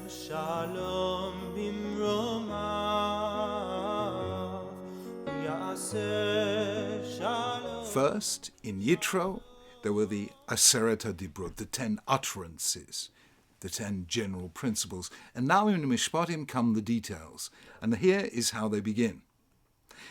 שלום במרומיו, הוא יעשה שלום. First, in Yitro, there were the Asereta Dibrot, the 10 utterances, the 10 general principles. And now in Mishpatim come the details. And here is how they begin.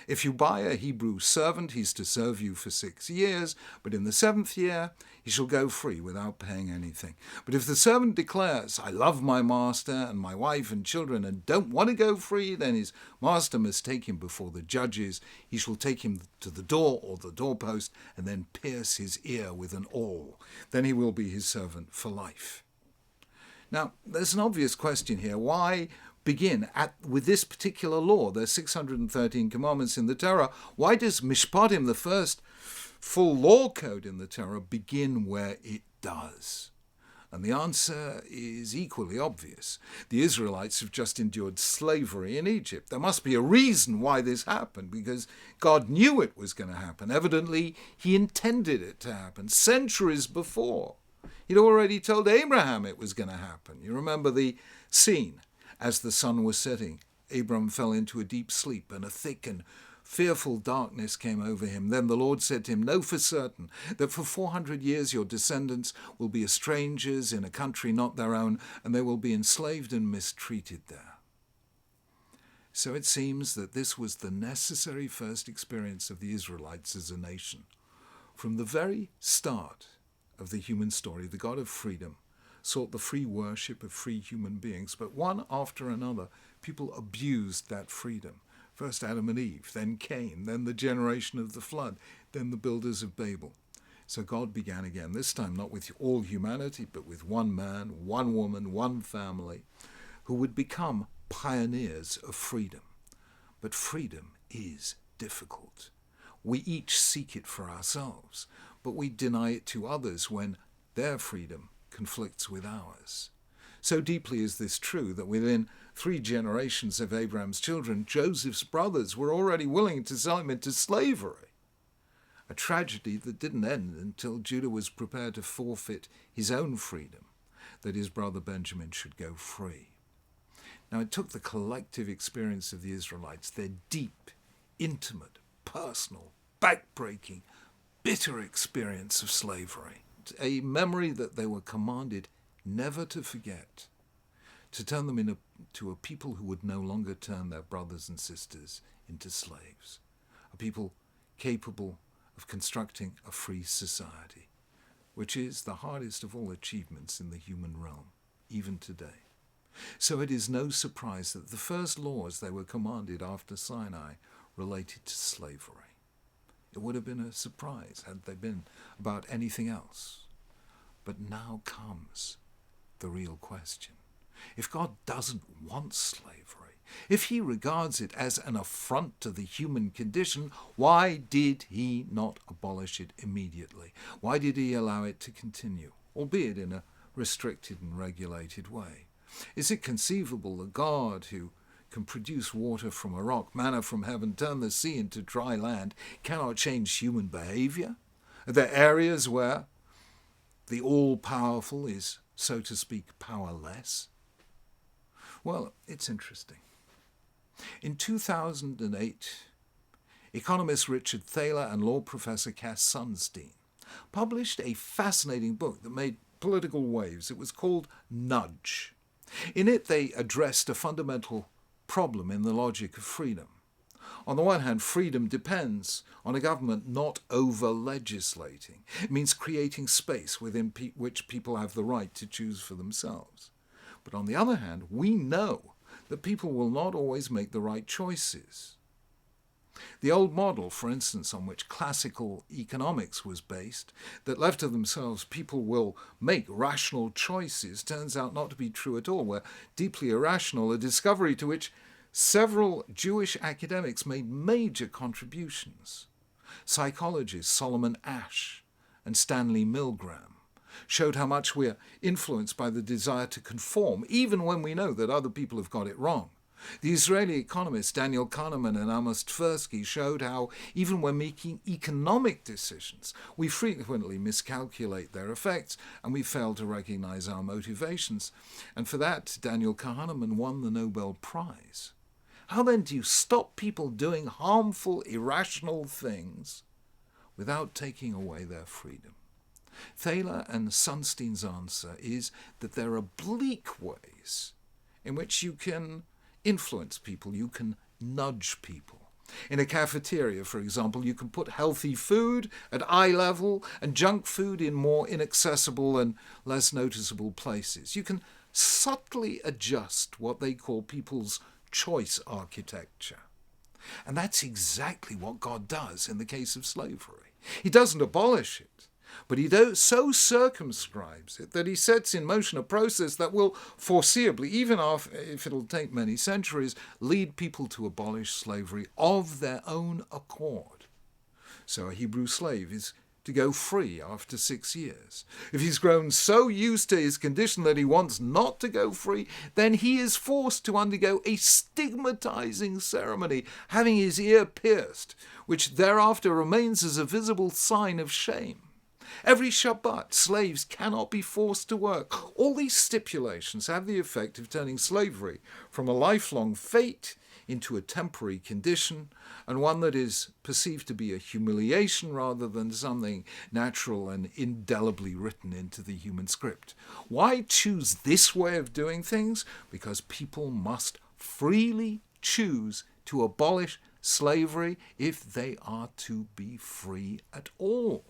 If you buy a Hebrew servant, he's to serve you for 6 years, but in the 7th year, he shall go free without paying anything. But if the servant declares, I love my master and my wife and children and don't want to go free, then his master must take him before the judges. He shall take him to the door or the doorpost and then pierce his ear with an awl. Then he will be his servant for life. Now, there's an obvious question here. Why begin with this particular law? There's 613 commandments in the Torah. Why does Mishpatim, the first full law code in the Torah, begin where it does? And the answer is equally obvious. The Israelites have just endured slavery in Egypt. There must be a reason why this happened, because God knew it was going to happen. Evidently, he intended it to happen centuries before. He'd already told Abraham it was going to happen. You remember the scene. As the sun was setting, Abram fell into a deep sleep, and a thick and fearful darkness came over him. Then the Lord said to him, know for certain that for 400 years your descendants will be as strangers in a country not their own, and they will be enslaved and mistreated there. So it seems that this was the necessary first experience of the Israelites as a nation. From the very start of the human story, the God of freedom sought the free worship of free human beings, but one after another, people abused that freedom. First Adam and Eve, then Cain, then the generation of the flood, then the builders of Babel. So God began again, this time not with all humanity, but with one man, one woman, one family, who would become pioneers of freedom. But freedom is difficult. We each seek it for ourselves, but we deny it to others when their freedom conflicts with ours. So deeply is this true that within 3 generations of Abraham's children, Joseph's brothers were already willing to sell him into slavery. A tragedy that didn't end until Judah was prepared to forfeit his own freedom, that his brother Benjamin should go free. Now it took the collective experience of the Israelites, their deep, intimate, personal, backbreaking, bitter experience of slavery, a memory that they were commanded never to forget, to turn them into a people who would no longer turn their brothers and sisters into slaves, a people capable of constructing a free society, which is the hardest of all achievements in the human realm, even today. So it is no surprise that the first laws they were commanded after Sinai related to slavery. It would have been a surprise had they been about anything else. But now comes the real question. If God doesn't want slavery, if he regards it as an affront to the human condition, why did he not abolish it immediately? Why did he allow it to continue, albeit in a restricted and regulated way? Is it conceivable that God, who can produce water from a rock, manna from heaven, turn the sea into dry land, cannot change human behavior? Are there areas where the all-powerful is, so to speak, powerless? Well, it's interesting. In 2008, economist Richard Thaler and law professor Cass Sunstein published a fascinating book that made political waves. It was called Nudge. In it, they addressed a fundamental problem in the logic of freedom. On the one hand, freedom depends on a government not over-legislating. It means creating space within which people have the right to choose for themselves. But on the other hand, we know that people will not always make the right choices. The old model, for instance, on which classical economics was based, that left to themselves people will make rational choices, turns out not to be true at all. We're deeply irrational, a discovery to which several Jewish academics made major contributions. Psychologists Solomon Asch and Stanley Milgram showed how much we're influenced by the desire to conform, even when we know that other people have got it wrong. The Israeli economists Daniel Kahneman and Amos Tversky showed how, even when making economic decisions, we frequently miscalculate their effects and we fail to recognize our motivations. And for that, Daniel Kahneman won the Nobel Prize. How then do you stop people doing harmful, irrational things without taking away their freedom? Thaler and Sunstein's answer is that there are bleak ways in which you can influence people, you can nudge people. In a cafeteria, for example, you can put healthy food at eye level and junk food in more inaccessible and less noticeable places. You can subtly adjust what they call people's choice architecture. And that's exactly what God does in the case of slavery. He doesn't abolish it, but he so circumscribes it that he sets in motion a process that will foreseeably, even if it'll take many centuries, lead people to abolish slavery of their own accord. So a Hebrew slave is to go free after 6 years. If he's grown so used to his condition that he wants not to go free, then he is forced to undergo a stigmatizing ceremony, having his ear pierced, which thereafter remains as a visible sign of shame. Every Shabbat, slaves cannot be forced to work. All these stipulations have the effect of turning slavery from a lifelong fate into a temporary condition, and one that is perceived to be a humiliation rather than something natural and indelibly written into the human script. Why choose this way of doing things? Because people must freely choose to abolish slavery if they are to be free at all.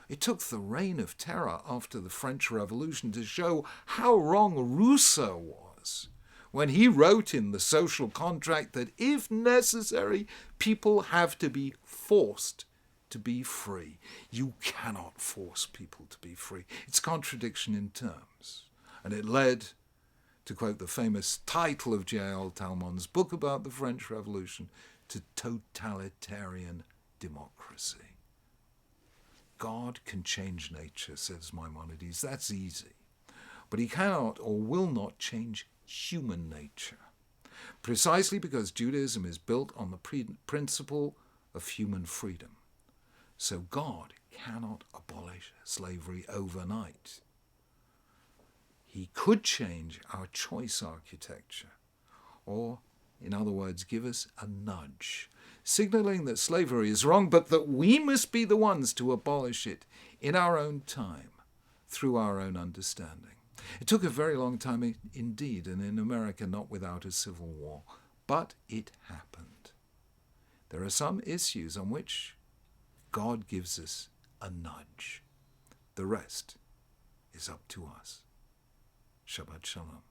It took the reign of terror after the French Revolution to show how wrong Rousseau was when he wrote in The Social Contract that if necessary, people have to be forced to be free. You cannot force people to be free. It's contradiction in terms. And it led, to quote the famous title of J.L. Talmon's book about the French Revolution, to totalitarian democracy. God can change nature, says Maimonides. That's easy. But he cannot or will not change human nature, precisely because Judaism is built on the principle of human freedom. So God cannot abolish slavery overnight. He could change our choice architecture, or, in other words, give us a nudge, signaling that slavery is wrong, but that we must be the ones to abolish it in our own time, through our own understanding. It took a very long time indeed, and in America not without a civil war, but it happened. There are some issues on which God gives us a nudge. The rest is up to us. Shabbat Shalom.